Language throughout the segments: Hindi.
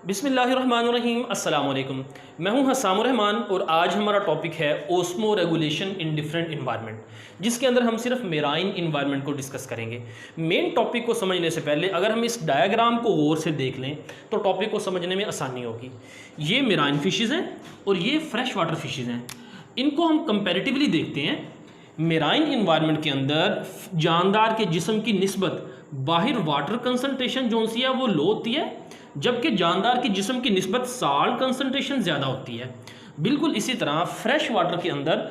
बिस्मिल्लाहिर्रहमानिर्रहीम अस्सलाम वालेकुम। मैं हूं हसाम रहमान और आज हमारा टॉपिक है osmo regulation in different environment, जिसके अंदर हम सिर्फ मेराइन इन्वायरमेंट को डिस्कस करेंगे। मेन टॉपिक को समझने से पहले अगर हम इस डायग्राम को गौर से देख लें तो टॉपिक को समझने में आसानी होगी। ये मेराइन फिशेज़ हैं और ये फ्रेश वाटर फिशेज़ हैं। इनको हम कंपेरेटिवली देखते हैं। मेराइन इन्वायरमेंट के अंदर जानदार के जिस्म की निस्बत बाहर वाटर कंसनट्रेशन जो सी है वो लो होती है, जबकि जानदार की जिस्म की निस्बत साल्ट कंसनट्रेशन ज़्यादा होती है। बिल्कुल इसी तरह फ्रेश वाटर के अंदर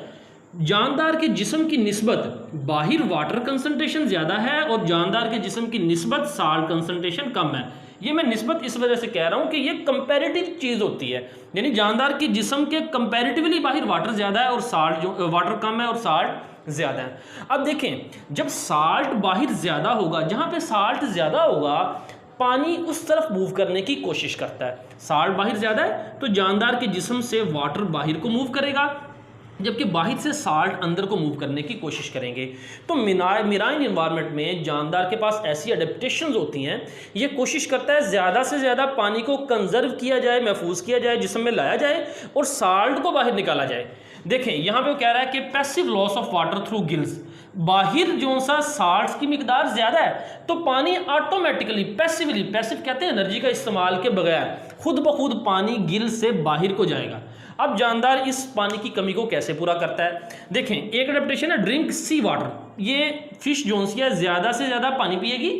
जानदार के जिस्म की निस्बत बाहर वाटर कंसनट्रेशन ज़्यादा है और जानदार के जिस्म की निस्बत साल्ट कंसनट्रेशन कम है। ये मैं निस्बत इस वजह से कह रहा हूँ कि ये कंपैरेटिव चीज़ होती है, यानी जानदार की जिस्म के कंपैरेटिवली बाहर वाटर ज़्यादा है और साल्ट जो वाटर कम है और साल्ट ज़्यादा है। अब देखें, जब साल्ट बाहर ज़्यादा होगा, जहाँ पे साल्ट ज़्यादा होगा पानी उस तरफ मूव करने की कोशिश करता है। साल्ट बाहर ज़्यादा है तो जानदार के जिस्म से वाटर बाहर को मूव करेगा, जबकि बाहर से साल्ट अंदर को मूव करने की कोशिश करेंगे। तो मेराइन इन्वायरमेंट में जानदार के पास ऐसी अडेप्टेशंस होती हैं, ये कोशिश करता है ज़्यादा से ज़्यादा पानी को कंजर्व किया जाए, महफूज किया जाए, जिस्म में लाया जाए और साल्ट को बाहर निकाला जाए। देखें यहाँ पे वो कह रहा है कि passive loss of water through gills, बाहर जो सा साल्ट्स की मिकदार ज़्यादा है तो पानी ऑटोमेटिकली पैसिवली, पैसिव कहते हैं एनर्जी का इस्तेमाल के बगैर खुद ब खुद पानी गिल से बाहर को जाएगा। अब जानदार इस पानी की कमी को कैसे पूरा करता है? देखें, एक एडेप्टेशन है ड्रिंक सी वाटर। ये फिश जोन्सिया ज़्यादा से ज़्यादा पानी पिएगी,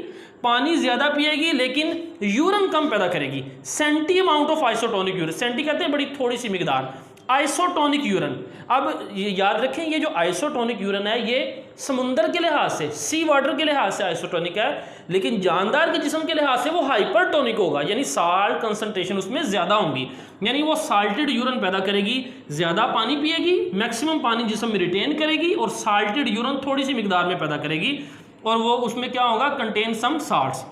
पानी ज़्यादा पिएगी लेकिन यूरन कम पैदा करेगी। Scanty amount of isotonic urine, scanty कहते हैं बड़ी थोड़ी सी मिकदार, आइसोटोनिक यूरन। अब ये याद रखें, ये जो आइसोटोनिक यूरन है ये समुंदर के लिहाज से, सी वाटर के लिहाज से आइसोटोनिक है, लेकिन जानदार के जिस्म के लिहाज से वो हाइपरटोनिक होगा, यानी साल्ट कंसंट्रेशन उसमें ज़्यादा होंगी, यानी वो साल्टेड यूरन पैदा करेगी, ज़्यादा पानी पिएगी, मैक्सिमम पानी जिस्म में रिटेन करेगी और साल्टेड यूरन थोड़ी सी मिकदार में पैदा करेगी और वो उसमें क्या होगा, कंटेन सम साल्ट्स।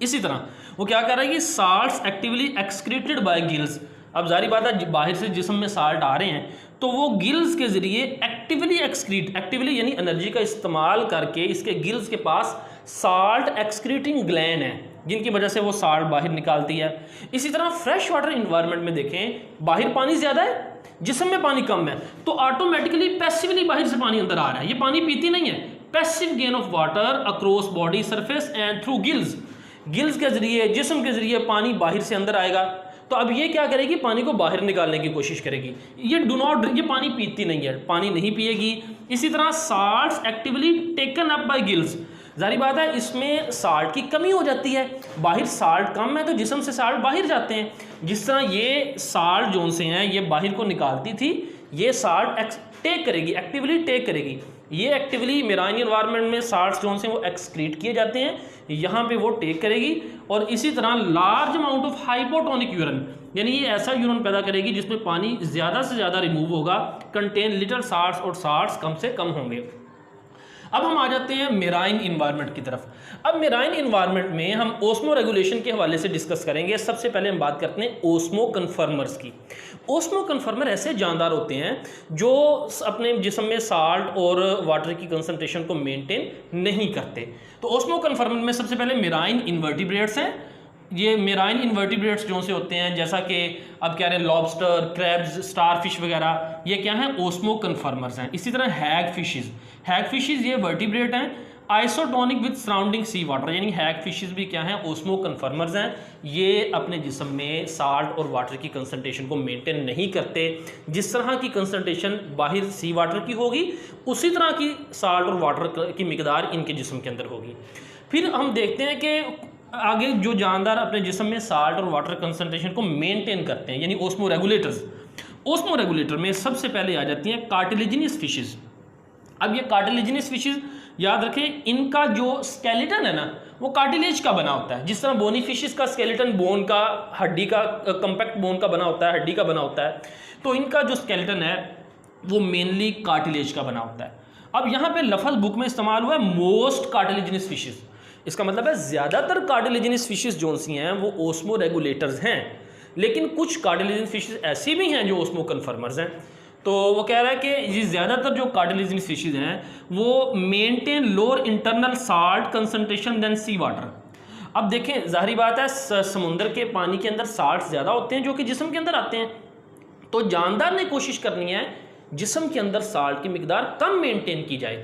इसी तरह वो क्या कर रहा है कि salts actively excreted by gills. अब जारी बात है, बाहर से जिस्म में साल्ट आ रहे हैं तो वो गिल्स के ज़रिए एक्टिवली एक्सक्रीट, एक्टिवली यानी एनर्जी का इस्तेमाल करके इसके गिल्स के पास साल्ट एक्सक्रीटिंग ग्लैंड है, जिनकी वजह से वो साल्ट बाहर निकालती है। इसी तरह फ्रेश वाटर इन्वायरमेंट में देखें, बाहर पानी ज़्यादा है, जिस्म में पानी कम है, तो ऑटोमेटिकली पैसिवली बाहर से पानी अंदर आ रहा है। ये पानी पीती नहीं है। Passive gain of water across body surface and through gills, gills के ज़रिए, जिस्म के ज़रिए पानी बाहर से अंदर आएगा। तो अब ये क्या करेगी, पानी को बाहर निकालने की कोशिश करेगी। ये डू नॉट ड्रिंक, ये पानी पीती नहीं है, पानी नहीं पिएगी। इसी तरह salts actively taken up by gills, जारी बात है इसमें साल्ट की कमी हो जाती है, बाहर साल्ट कम है तो जिस्म से साल्ट बाहर जाते हैं। जिस तरह ये साल्ट जोन से हैं ये बाहर को निकालती थी, ये साल्ट टेक करेगी, एक्टिवली टेक करेगी। ये एक्टिवली मेराइन इन्वायरमेंट में साल्ट्स जोन से वो एक्सक्रीट किए जाते हैं, यहाँ पे वो टेक करेगी। और इसी तरह लार्ज अमाउंट ऑफ हाइपोटोनिक यूरन, यानी ये ऐसा यूरन पैदा करेगी जिसमें पानी ज़्यादा से ज़्यादा रिमूव होगा, कंटेन लिटिल साल्ट्स और साल्ट्स कम से कम होंगे। अब हम आ जाते हैं मेराइन इन्वायरमेंट की तरफ। अब मेराइन इन्वायरमेंट में हम ओस्मो रेगुलेशन के हवाले से डिस्कस करेंगे। सबसे पहले हम बात करते हैं ओस्मो कन्फर्मर्स की। ओस्मो कन्फर्मर ऐसे जानदार होते हैं जो अपने जिस्म में साल्ट और वाटर की कंसंट्रेशन को मेंटेन नहीं करते। तो ओस्मो कन्फर्मर में सबसे पहले मेराइन इन्वर्टिब्रेट्स हैं। ये मेराइन इन्वर्टिब्रेट्स जो से होते हैं, जैसा कि अब कह रहे हैं लॉबस्टर, क्रैब्स, स्टारफिश वगैरह, ये क्या हैं, ओस्मो कन्फर्मर्स हैं। इसी तरह हैग फिशेस ये वर्टिब्रेट हैं, isotonic with surrounding sea water, यानी हैग फिशेस भी क्या हैं, ओस्मो कन्फर्मर्स हैं। ये अपने जिस्म में साल्ट और वाटर की कंसंट्रेशन को मेंटेन नहीं करते। जिस तरह की कंसंट्रेशन बाहर सी वाटर की होगी उसी तरह की साल्ट और वाटर की मिकदार इनके जिस्म के अंदर होगी। फिर हम देखते हैं कि आगे जो जानदार अपने जिस्म में साल्ट और वाटर कंसंट्रेशन को मेंटेन करते हैं, यानी ओस्मो रेगुलेटर्स। ओस्मो रेगुलेटर में सबसे पहले आ जाती हैं कार्टिलेजिनस फिशेस। अब ये कार्टिलेजिनस फिशेस याद रखें, इनका जो स्केलेटन है ना वो कार्टिलेज का बना होता है। जिस तरह बोनी फिशेस का स्केलेटन बोन का, हड्डी का, कंपैक्ट बोन का बना होता है, हड्डी का बना होता है, तो इनका जो स्केलेटन है वो मेनली कार्टिलेज का बना होता है। अब यहाँ पे लफ्ज़ बुक में इस्तेमाल हुआ है मोस्ट कार्टिलेजिनस फिशेस, इसका मतलब है ज़्यादातर कार्टिलेजिनस फिशेस जो सी हैं वो ओस्मो रेगुलेटर्स हैं, लेकिन कुछ कार्टिलेजिनस फिशेस ऐसी भी हैं जो ओस्मो कन्फर्मर्स हैं। तो वो कह रहा है कि ये ज़्यादातर जो कार्टिलेजिनस फिशेस हैं वो maintain lower internal salt concentration than sea water. अब देखें, ज़ाहिरी बात है समुद्र के पानी के अंदर साल्ट ज़्यादा होते हैं जो कि जिस्म के अंदर आते हैं, तो जानदार ने कोशिश करनी है जिस्म के अंदर साल्ट की मिकदार कम मेंटेन की जाए।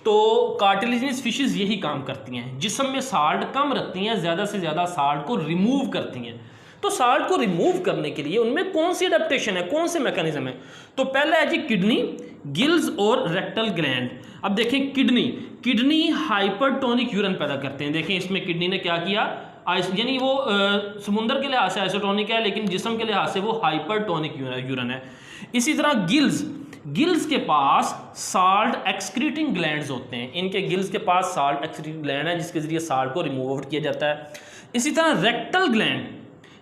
तो कार्टिलेजिनस फिशेस यही काम करती हैं, जिस्म में साल्ट कम रखती हैं, ज़्यादा से ज़्यादा साल्ट को रिमूव करती हैं। तो साल्ट को रिमूव करने के लिए उनमें कौन सी अडेप्टेशन है, कौन से मैकेनिज्म है? तो पहला है जी किडनी, गिल्स और रेक्टल ग्लैंड। अब देखें किडनी हाइपरटोनिक यूरिन पैदा करते हैं। देखें इसमें किडनी ने क्या किया, यानी वो समुंदर के लिहाज से आइसोटोनिक है, लेकिन जिस्म के लिहाज से वो हाइपरटोनिक यूरिन है। इसी तरह गिल्स के पास साल्ट एक्सक्रीटिंग ग्लैंड्स होते हैं, इनके गिल्स के पास साल्ट एक्सक्रीटिंग ग्लैंड है जिसके जरिए साल्ट को रिमूव आउट किया जाता है। इसी तरह रेक्टल ग्लैंड,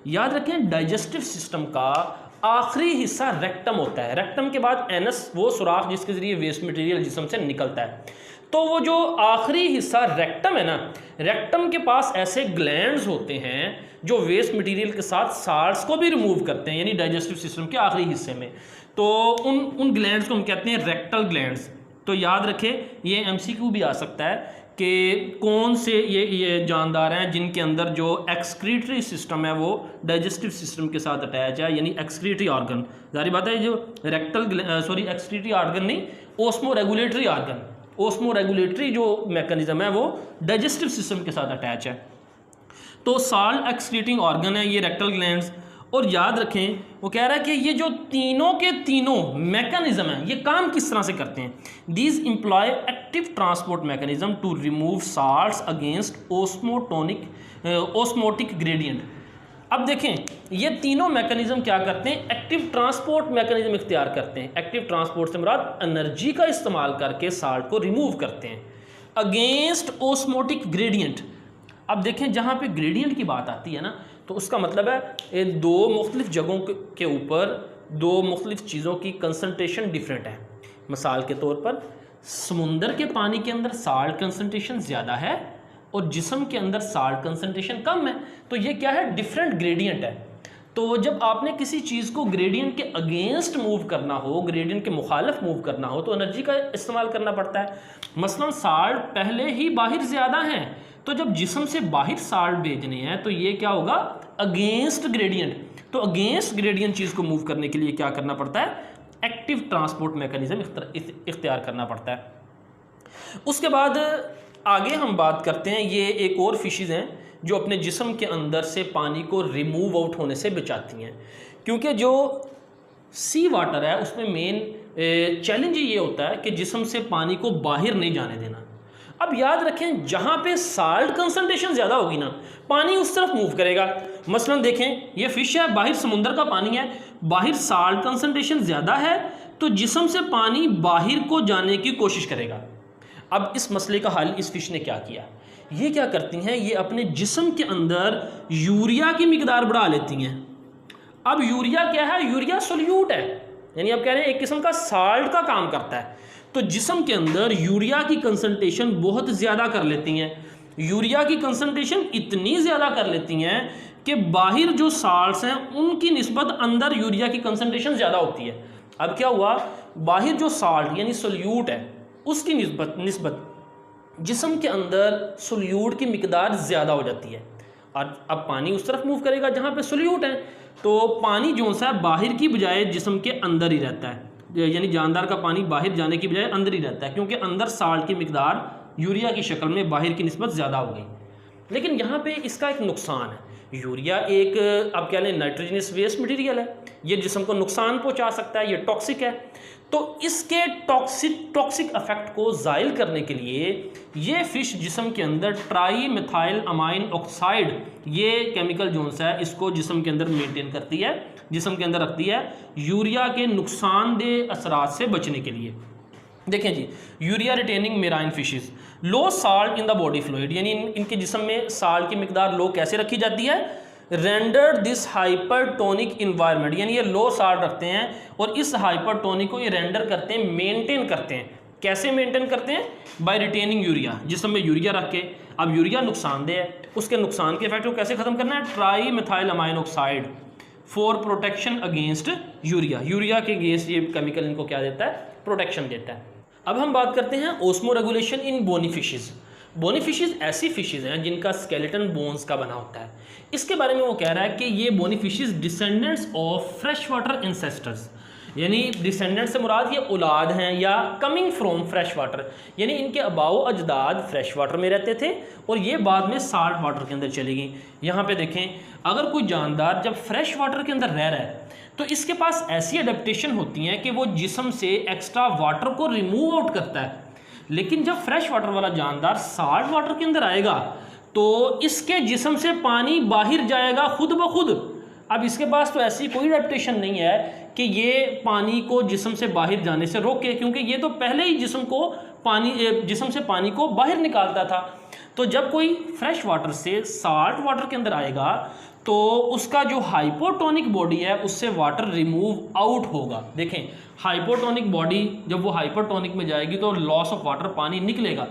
याद रखें डाइजेस्टिव सिस्टम का आखिरी हिस्सा रेक्टम होता है। रेक्टम के बाद एनस, वो सुराख जिसके जरिए वेस्ट मटेरियल जिस्म से निकलता है। तो वो जो आखिरी हिस्सा रेक्टम है ना, रेक्टम के पास ऐसे ग्लैंड्स होते हैं जो वेस्ट मटेरियल के साथ साल्ट्स को भी रिमूव करते हैं, यानी डाइजेस्टिव सिस्टम के आखिरी हिस्से में। तो उन ग्लैंड्स को हम कहते हैं रेक्टल ग्लैंड्स। तो याद रखें, ये एमसीक्यू भी आ सकता है कि कौन से ये जानदार हैं जिनके अंदर जो एक्सक्रीटरी सिस्टम है वो डाइजेस्टिव सिस्टम के साथ अटैच है, यानी एक्सक्रीटरी ऑर्गन। जारी बात है, जो एक्सक्रीटरी ऑर्गन नहीं, ओस्मो रेगुलेटरी जो मैकेनिज्म है वो डाइजेस्टिव सिस्टम के साथ अटैच है। तो साल्ट एक्सक्रीटिंग ऑर्गन है ये रेक्टल ग्लैंड्स। और याद रखें, वो कह रहा है कि ये जो तीनों के तीनों मैकेनिज्म हैं ये काम किस तरह से करते हैं। These employ active transport mechanism to remove salts against osmotic gradient. अब देखें, ये तीनों मैकेनिज्म क्या करते हैं, एक्टिव ट्रांसपोर्ट मैकेनिज्म इख्तियार करते हैं। एक्टिव ट्रांसपोर्ट से मुराद एनर्जी का इस्तेमाल करके साल्ट को रिमूव करते हैं अगेंस्ट ओस्मोटिक ग्रेडियंट। अब देखें, जहाँ पे ग्रेडियंट की बात आती है ना, तो उसका मतलब है ये दो मुख्तलिफ जगहों के ऊपर दो मुख्तलिफ चीज़ों की कंसनट्रेशन डिफरेंट है। मिसाल के तौर पर समुंदर के पानी के अंदर साल्ट कंसनट्रेशन ज़्यादा है और जिस्म के अंदर साल्ट कंसनट्रेशन कम है, तो ये क्या है, डिफरेंट ग्रेडियंट है। तो जब आपने किसी चीज़ को ग्रेडियंट के अगेंस्ट मूव करना हो, ग्रेडियंट के मुखालिफ मूव करना हो, तो एनर्जी का इस्तेमाल करना पड़ता है। मसलन साल्ट पहले ही बाहर ज़्यादा हैं, तो जब जिस्म से बाहर साल्ट भेजने हैं तो ये क्या होगा, अगेंस्ट ग्रेडियंट। तो अगेंस्ट ग्रेडियंट चीज़ को मूव करने के लिए क्या करना पड़ता है, एक्टिव ट्रांसपोर्ट मैकेनिज्म इख्तियार करना पड़ता है। उसके बाद आगे हम बात करते हैं, ये एक और फिशेज़ हैं जो अपने जिस्म के अंदर से पानी को रिमूव आउट होने से बचाती हैं, क्योंकि जो सी वाटर है उसमें मेन चैलेंज ये होता है कि जिस्म से पानी को बाहर नहीं जाने देना। अब याद रखें, जहाँ पे साल्ट कंसंट्रेशन ज़्यादा होगी ना, पानी उस तरफ मूव करेगा। मसलन देखें, ये फिश है, बाहर समुंदर का पानी है, बाहर साल्ट कंसंट्रेशन ज़्यादा है, तो जिस्म से पानी बाहर को जाने की कोशिश करेगा। अब इस मसले का हल इस फिश ने क्या किया, ये क्या करती हैं, ये अपने जिस्म के अंदर यूरिया की मिकदार बढ़ा लेती हैं। अब यूरिया क्या है, यूरिया सोल्यूट है, यानी आप कह रहे हैं एक किस्म का साल्ट का काम करता है। तो जिस्म के अंदर यूरिया की कंसंट्रेशन बहुत ज़्यादा कर लेती हैं, यूरिया की कंसंट्रेशन इतनी ज़्यादा कर लेती हैं कि बाहर जो साल्ट्स हैं उनकी निस्बत अंदर यूरिया की कंसंट्रेशन ज़्यादा होती है। अब क्या हुआ, बाहर जो साल्ट यानी सोल्यूट है उसकी निस्बत जिस्म के अंदर सोल्यूट की मिकदार ज़्यादा हो जाती है, और अब पानी उस तरफ मूव करेगा जहाँ पे सोल्यूट है, तो पानी जो सा है बाहर की बजाय जिस्म के अंदर ही रहता है, यानी जानदार का पानी बाहर जाने की बजाय अंदर ही रहता है, क्योंकि अंदर साल्ट की मिकदार यूरिया की शक्ल में बाहर की निस्बत ज़्यादा हो गई। लेकिन यहाँ पे इसका एक नुकसान है, यूरिया एक अब क्या लें नाइट्रोजनस वेस्ट मटेरियल है, ये जिस्म को नुकसान पहुँचा सकता है, ये टॉक्सिक है। तो इसके टॉक्सिक इफेक्ट को ज़ाइल करने के लिए ये फ़िश जिस्म के अंदर ट्राई मिथाइल अमाइन ऑक्साइड, ये केमिकल जो है इसको जिस्म के अंदर मेंटेन करती है, जिस्म के अंदर रखती है यूरिया के नुकसानदेह असरात से बचने के लिए। देखें जी, urea retaining marine fishes, low salt in the body fluid, यानी इनके जिस्म में साल्ट की मिकदार लो कैसे रखी जाती है, रेंडर दिस हाइपरटोनिक इन्वायरमेंट, यानी ये लो साल्ट रखते हैं और इस हाइपरटोनिक को ये रेंडर करते हैं, मेंटेन करते हैं। कैसे मेंटेन करते हैं, बाय रिटेनिंग यूरिया, जिस्म में यूरिया रख के। अब यूरिया नुकसानदेह है, उसके नुकसान के इफेक्ट को कैसे ख़त्म करना है, tri methyl amine oxide for protection against urea, urea के अगेंस्ट ये केमिकल इनको क्या देता है, प्रोटेक्शन देता है। अब हम बात करते हैं osmoregulation in bony fishes. Bony fishes ऐसी फिशेज हैं जिनका स्केलेटन बोन्स का बना होता है। इसके बारे में वो कह रहा है कि ये bony fishes descendants of fresh water ancestors, यानी डिसेंडेंट से मुराद ये औलाद हैं या कमिंग फ्रॉम फ्रेश वाटर, यानी इनके अबाओ अजदाद फ्रेश वाटर में रहते थे और ये बाद में साल्ट वाटर के अंदर चली गई। यहाँ पे देखें, अगर कोई जानदार जब फ्रेश वाटर के अंदर रह रहा है तो इसके पास ऐसी अडेप्टेशन होती हैं कि वो जिस्म से एक्स्ट्रा वाटर को रिमूव आउट करता है। लेकिन जब फ्रेश वाटर वाला जानदार साल्ट वाटर के अंदर आएगा तो इसके जिस्म से पानी बाहर जाएगा खुद ब खुद। अब इसके पास तो ऐसी कोई अडेप्टेशन नहीं है कि ये पानी को जिस्म से बाहर जाने से रोके, क्योंकि ये तो पहले ही जिस्म से पानी को बाहर निकालता था। तो जब कोई फ्रेश वाटर से साल्ट वाटर के अंदर आएगा तो उसका जो हाइपोटोनिक बॉडी है उससे वाटर रिमूव आउट होगा। देखें, हाइपोटोनिक बॉडी जब वो हाइपरटोनिक में जाएगी तो लॉस ऑफ वाटर, पानी निकलेगा।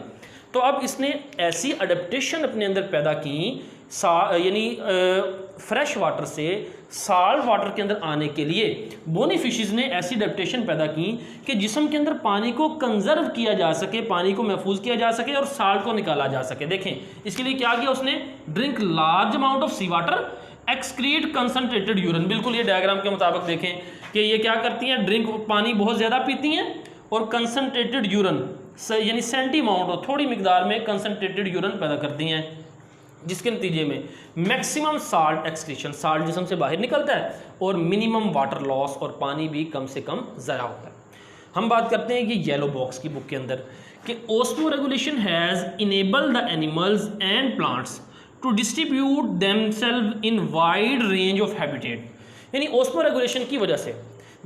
तो अब इसने ऐसी अडेप्टेशन अपने अंदर पैदा की, यानी फ्रेश वाटर से साल्ट वाटर के अंदर आने के लिए बोनी फिशेज ने ऐसी अडेप्टेशन पैदा की कि जिस्म के अंदर पानी को कंजर्व किया जा सके, पानी को महफूज किया जा सके और साल्ट को निकाला जा सके। देखें, इसके लिए क्या किया उसने, drink large amount of sea water, excrete concentrated urine. बिल्कुल ये डायग्राम के मुताबिक देखें कि ये क्या करती हैं, ड्रिंक पानी बहुत ज़्यादा पीती हैं और कंसनट्रेटेड यूरिन यानी सेंटी अमाउंट और थोड़ी मिकदार में कंसनट्रेटेड यूरिन पैदा करती हैं, जिसके नतीजे में मैक्सिमम साल्ट एक्सक्रीशन, साल्ट जिस्म से बाहर निकलता है और मिनिमम वाटर लॉस और पानी भी कम से कम ज़ाया होता है। हम बात करते हैं कि येलो बॉक्स की बुक के अंदर कि osmoregulation has enabled the animals and plants to distribute themselves in wide range of habitat, यानी ओस्मो रेगुलेशन की वजह से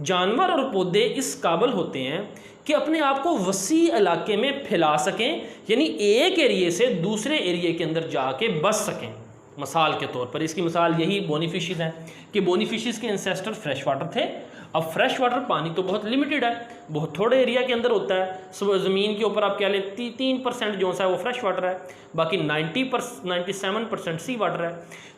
जानवर और पौधे इस काबिल होते हैं कि अपने आप को वसी इलाके में फैला सकें, यानी एक एरिए से दूसरे एरिए के अंदर जाके बस सकें। मिसाल के तौर पर इसकी मिसाल यही बोनी फिशेज है कि बोनी फिशेज के इंसेस्टर फ्रेश वाटर थे। अब फ्रेश वाटर पानी तो बहुत लिमिटेड है, बहुत थोड़े एरिया के अंदर होता है। ज़मीन के ऊपर आप क्या लें 3% जो सा है वो फ्रेश वाटर है, बाकी 97% सी वाटर है।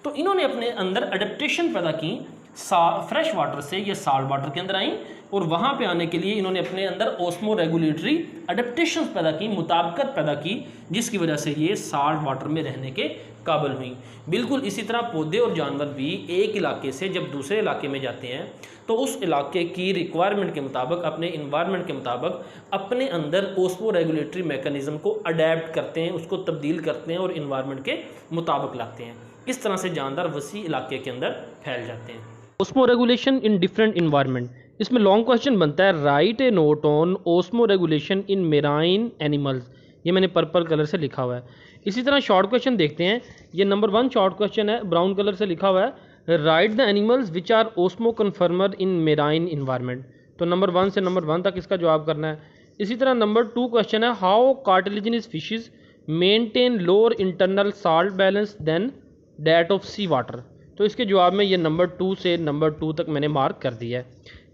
तो इन्होंने अपने अंदर अडेप्टेशन पैदा की, फ्रेश वाटर से ये साल्ट वाटर के अंदर आई और वहाँ पे आने के लिए इन्होंने अपने अंदर ओस्मो रेगुलेटरी अडेप्टेशन पैदा की, मुताबिकत पैदा की, जिसकी वजह से ये साल्ट वाटर में रहने के काबिल हुई। बिल्कुल इसी तरह पौधे और जानवर भी एक इलाके से जब दूसरे इलाके में जाते हैं तो उस इलाके की रिक्वायरमेंट के मुताबिक, अपने इन्वायरमेंट के मुताबिक अपने अंदर ओस्मो रेगुलेटरी मैकेनिज़्म को अडेप्ट करते हैं, उसको तब्दील करते हैं और इन्वायरमेंट के मुताबिक लाते हैं। इस तरह से जानदार वसी इलाके के अंदर फैल जाते हैं। Osmoregulation in different environment, इसमें लॉन्ग क्वेश्चन बनता है, right A note on osmo regulation in marine animals. ये मैंने पर्पल कलर से लिखा हुआ है। इसी तरह शॉर्ट क्वेश्चन देखते हैं। ये नंबर 1 शॉर्ट क्वेश्चन है, ब्राउन कलर से लिखा हुआ है, write the animals which are osmoconformer in marine environment. तो नंबर 1 से नंबर 1 तक इसका जवाब करना है। इसी तरह नंबर 2 क्वेश्चन है, how cartilaginous fishes maintain lower internal salt balance than that of sea water. तो इसके जवाब में ये नंबर 2 से नंबर 2 तक मैंने मार्क कर दिया है।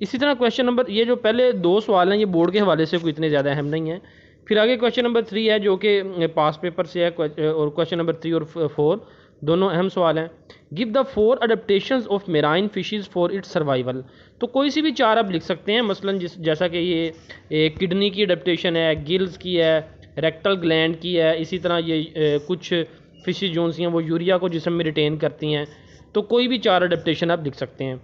इसी तरह क्वेश्चन नंबर, ये जो पहले 2 सवाल हैं ये बोर्ड के हवाले से कोई इतने ज़्यादा अहम नहीं है। फिर आगे क्वेश्चन नंबर 3 है जो कि पास पेपर से है, और क्वेश्चन नंबर 3 और 4 दोनों अहम सवाल हैं। Give the 4 adaptations of marine fishes for its survival. तो कोई सी भी 4 आप लिख सकते हैं, मसलन जैसा कि ये किडनी की अडेप्टेशन है, गिल्स की है, रेक्टल ग्लैंड की है। इसी तरह ये कुछ फिशेज जो सी हैं वो यूरिया को जिस्म में रिटेन करती हैं। तो कोई भी 4 अडेप्टेशन आप लिख सकते हैं।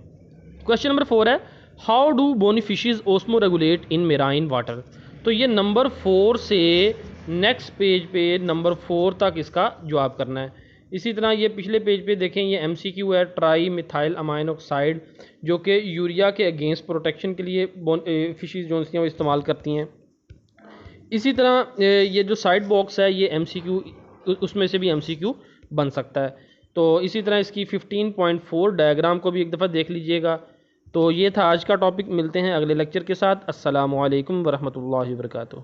क्वेश्चन नंबर 4 है, how do bony fishes osmoregulate in marine water. तो ये नंबर 4 से नेक्स्ट पेज पे नंबर 4 तक इसका जवाब करना है। इसी तरह ये पिछले पेज पे देखें, ये MCQ है, ट्राई मिथाइल अमाइन ऑक्साइड, जो कि यूरिया के अगेंस्ट प्रोटेक्शन के लिए फिशेज जो हैं वो इस्तेमाल करती हैं। इसी तरह ये जो साइड बॉक्स है ये MCQ, उसमें से भी MCQ बन सकता है। तो इसी तरह इसकी 15.4 डायग्राम को भी एक दफ़ा देख लीजिएगा। तो ये था आज का टॉपिक। मिलते हैं अगले लेक्चर के साथ। अस्सलामु अलैकुम वरहमतुल्लाहि वबरकातुहू।